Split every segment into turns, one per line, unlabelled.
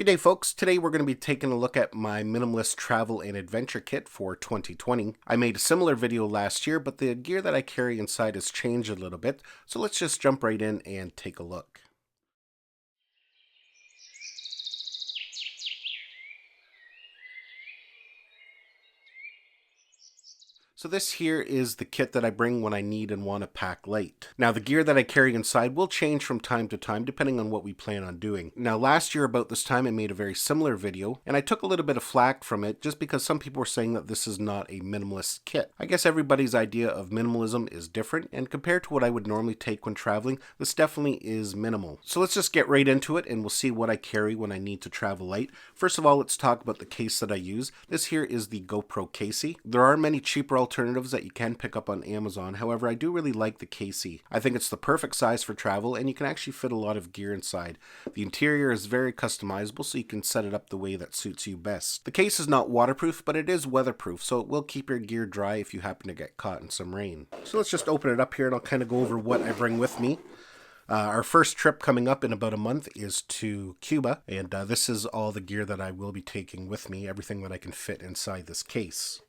Good day, folks. Today we're going to be taking a look at my minimalist travel and adventure kit for 2020. I made a similar video last year, but the gear that I carry inside has changed a little bit, so let's just jump right in and take a look. So this here is the kit that I bring when I need and want to pack light. Now the gear that I carry inside will change from time to time depending on what we plan on doing. Now last year about this time I made a very similar video and I took a little bit of flack from it just because some people were saying that this is not a minimalist kit. I guess everybody's idea of minimalism is different, and compared to what I would normally take when traveling, this definitely is minimal. So let's just get right into it and we'll see what I carry when I need to travel light. First of all, let's talk about the case that I use. This here is the GoPro Casey. There are many cheaper alternatives that you can pick up on Amazon. However, I do really like the Casey. I think it's the perfect size for travel and you can actually fit a lot of gear inside. The interior is very customizable, so you can set it up the way that suits you best. The case is not waterproof, but it is weatherproof, so it will keep your gear dry if you happen to get caught in some rain. So let's just open it up here and I'll kind of go over what I bring with me. Our first trip coming up in about a month is to Cuba, and this is all the gear that I will be taking with me, everything that I can fit inside this case.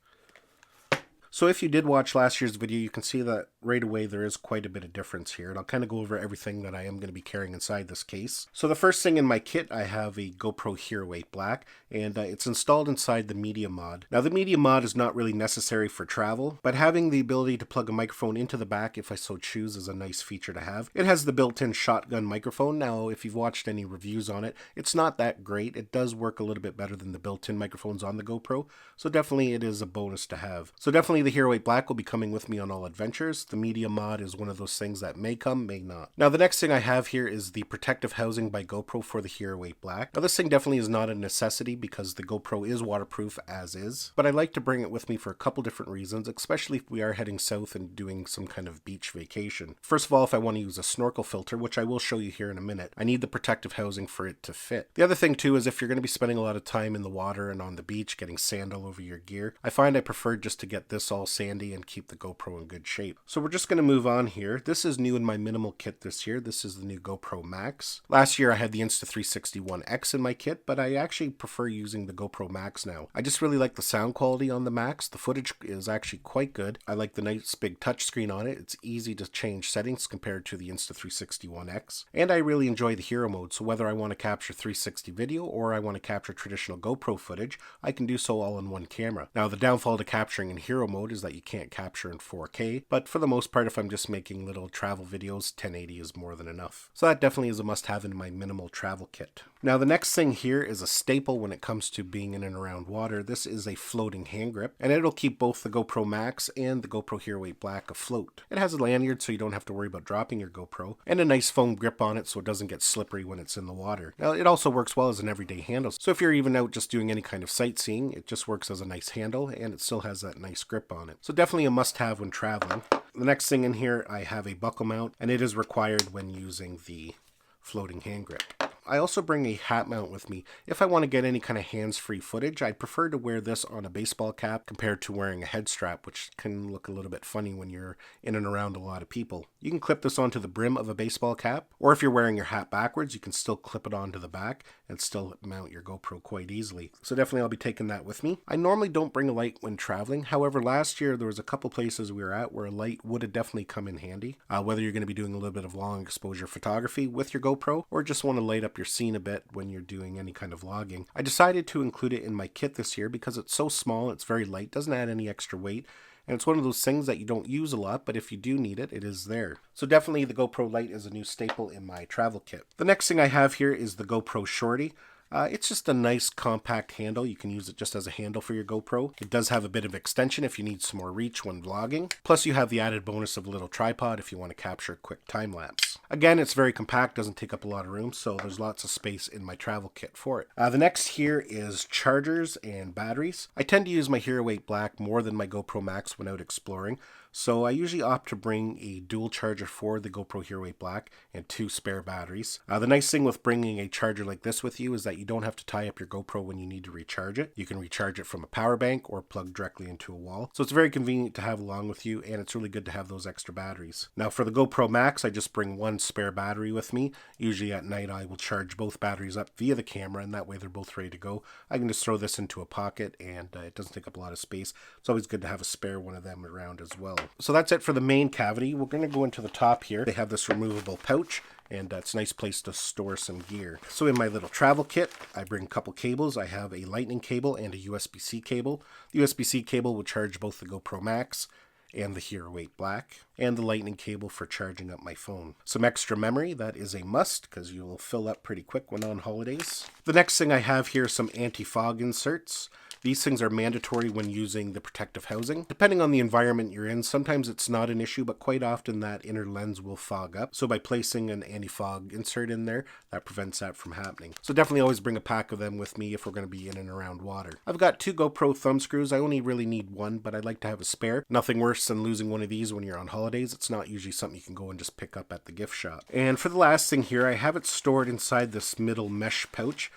So if you did watch last year's video, you can see that right away there is quite a bit of difference here, and I'll kind of go over everything that I am going to be carrying inside this case. So the first thing in my kit, I have a GoPro Hero 8 Black, and it's installed inside the Media Mod. Now the Media Mod is not really necessary for travel, but having the ability to plug a microphone into the back if I so choose is a nice feature to have. It has the built-in shotgun microphone. Now if you've watched any reviews on it, it's not that great. It does work a little bit better than the built-in microphones on the GoPro, so definitely it is a bonus to have. So definitely the Hero 8 Black will be coming with me on all adventures. The Media Mod is one of those things that may come, may not. Now the next thing I have here is the protective housing by GoPro for the Hero 8 Black. Now this thing definitely is not a necessity because the GoPro is waterproof as is, but I like to bring it with me for a couple different reasons, especially if we are heading south and doing some kind of beach vacation. First of all, if I want to use a snorkel filter, which I will show you here in a minute, I need the protective housing for it to fit. The other thing too is if you're going to be spending a lot of time in the water and on the beach getting sand all over your gear, I find I prefer just to get this all sandy and keep the GoPro in good shape. So we're just going to move on here. This is new in my minimal kit this year. This is the new GoPro Maxx. Last year I had the Insta360 in my kit, but I actually prefer using the GoPro Maxx now. I just really like the sound quality on the Maxx. The footage is actually quite good. I like the nice big touchscreen on it. It's easy to change settings compared to the Insta360 and I really enjoy the hero mode, so whether I want to capture 360 video or I want to capture traditional GoPro footage, I can do so all in one camera. Now the downfall to capturing in hero mode is that you can't capture in 4K, but for the most part if I'm just making little travel videos, 1080 is more than enough. So that definitely is a must-have in my minimal travel kit. Now the next thing here is a staple when it comes to being in and around water. This is a floating hand grip, and it'll keep both the GoPro Maxx and the GoPro Hero 8 Black afloat. It has a lanyard so you don't have to worry about dropping your GoPro, and a nice foam grip on it so it doesn't get slippery when it's in the water. Now it also works well as an everyday handle, so if you're even out just doing any kind of sightseeing, it just works as a nice handle and it still has that nice grip on it. So definitely a must-have when traveling. The next thing in here, I have a buckle mount, and it is required when using the floating hand grip. I also bring a hat mount with me. If I want to get any kind of hands-free footage, I'd prefer to wear this on a baseball cap compared to wearing a head strap, which can look a little bit funny when you're in and around a lot of people. You can clip this onto the brim of a baseball cap, or if you're wearing your hat backwards, you can still clip it onto the back and still mount your GoPro quite easily. So definitely I'll be taking that with me. I normally don't bring a light when traveling. However, last year there was a couple places we were at where a light would have definitely come in handy, whether you're going to be doing a little bit of long exposure photography with your GoPro or just want to light up your scene a bit when you're doing any kind of vlogging. I decided to include it in my kit this year because it's so small, it's very light, doesn't add any extra weight, and it's one of those things that you don't use a lot, but if you do need it, it is there. So definitely the GoPro Light is a new staple in my travel kit. The next thing I have here is the GoPro Shorty. It's just a nice compact handle. You can use it just as a handle for your GoPro. It does have a bit of extension if you need some more reach when vlogging. Plus you have the added bonus of a little tripod if you want to capture a quick time lapse. Again, it's very compact, doesn't take up a lot of room, so there's lots of space in my travel kit for it. The next here is chargers and batteries. I tend to use my Hero 8 Black more than my GoPro Maxx when out exploring. So I usually opt to bring a dual charger for the GoPro Hero 8 Black and 2 spare batteries. The nice thing with bringing a charger like this with you is that you don't have to tie up your GoPro when you need to recharge it. You can recharge it from a power bank or plug directly into a wall. So it's very convenient to have along with you, and it's really good to have those extra batteries. Now for the GoPro Maxx, I just bring one spare battery with me. Usually at night I will charge both batteries up via the camera, and that way they're both ready to go. I can just throw this into a pocket, and it doesn't take up a lot of space. It's always good to have a spare one of them around as well. So that's it for the main cavity. We're going to go into the top here. They have this removable pouch, and it's a nice place to store some gear. So in my little travel kit, I bring a couple cables. I have a lightning cable and a USB-C cable. The USB-C cable will charge both the GoPro Maxx and the Hero 8 Black, and the lightning cable for charging up my phone. Some extra memory, that is a must, because you will fill up pretty quick when on holidays. The next thing I have here are some AntiFog inserts. These things are mandatory when using the protective housing. Depending on the environment you're in, sometimes it's not an issue, but quite often that inner lens will fog up. So by placing an AntiFog insert in there, that prevents that from happening. So definitely always bring a pack of them with me if we're going to be in and around water. I've got 2 GoPro thumb screws. I only really need one, but I'd like to have a spare. Nothing worse than losing one of these when you're on holidays. It's not usually something you can go and just pick up at the gift shop. And for the last thing here, I have it stored inside this middle mesh pouch.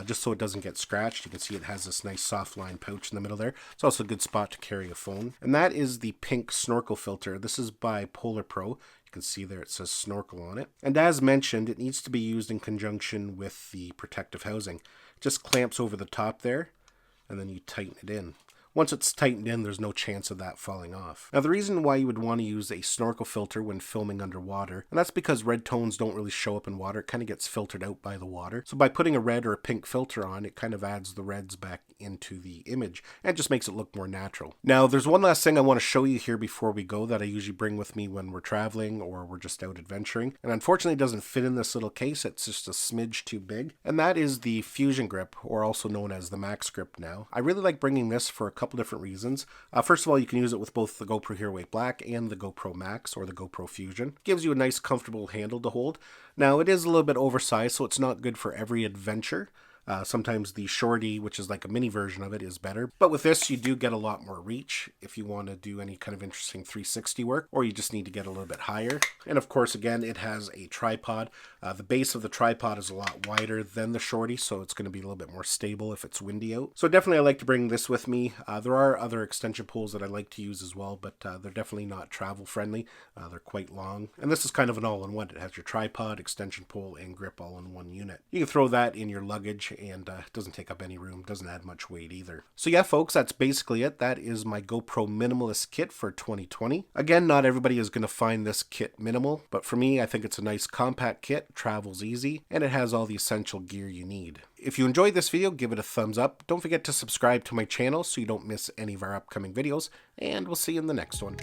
Just so it doesn't get scratched. You can see it has this nice soft line pouch in the middle there. It's also a good spot to carry a phone. And that is the pink Snorkel Filter. This is by Polar Pro. You can see there it says snorkel on it. And as mentioned, it needs to be used in conjunction with the protective housing. It just clamps over the top there, and then you tighten it in. Once it's tightened in, there's no chance of that falling off. Now, the reason why you would want to use a snorkel filter when filming underwater, and that's because red tones don't really show up in water. It kind of gets filtered out by the water. So by putting a red or a pink filter on, it kind of adds the reds back into the image and just makes it look more natural. Now, there's one last thing I want to show you here before we go that I usually bring with me when we're traveling or we're just out adventuring. And unfortunately, it doesn't fit in this little case. It's just a smidge too big. And that is the Fusion Grip, or also known as the Max Grip now. I really like bringing this for a couple different reasons. First of all, you can use it with both the GoPro Hero 8 Black and the GoPro Maxx or the GoPro Fusion. Gives you a nice comfortable handle to hold. Now, it is a little bit oversized, so it's not good for every adventure. Sometimes the Shorty, which is like a mini version of it, is better. But with this, you do get a lot more reach if you want to do any kind of interesting 360 work, or you just need to get a little bit higher. And of course, again, it has a tripod. The base of the tripod is a lot wider than the Shorty, so it's going to be a little bit more stable if it's windy out. So definitely I like to bring this with me. There are other extension poles that I like to use as well, but they're definitely not travel friendly. They're quite long. And this is kind of an all-in-one. It has your tripod, extension pole, and grip all in one unit. You can throw that in your luggage, and it doesn't take up any room, doesn't add much weight either. So yeah, folks, that's basically it. That is my GoPro Minimalist kit for 2020. Again, not everybody is going to find this kit minimal, but for me, I think it's a nice compact kit, travels easy, and it has all the essential gear you need. If you enjoyed this video, give it a thumbs up. Don't forget to subscribe to my channel so you don't miss any of our upcoming videos, and we'll see you in the next one.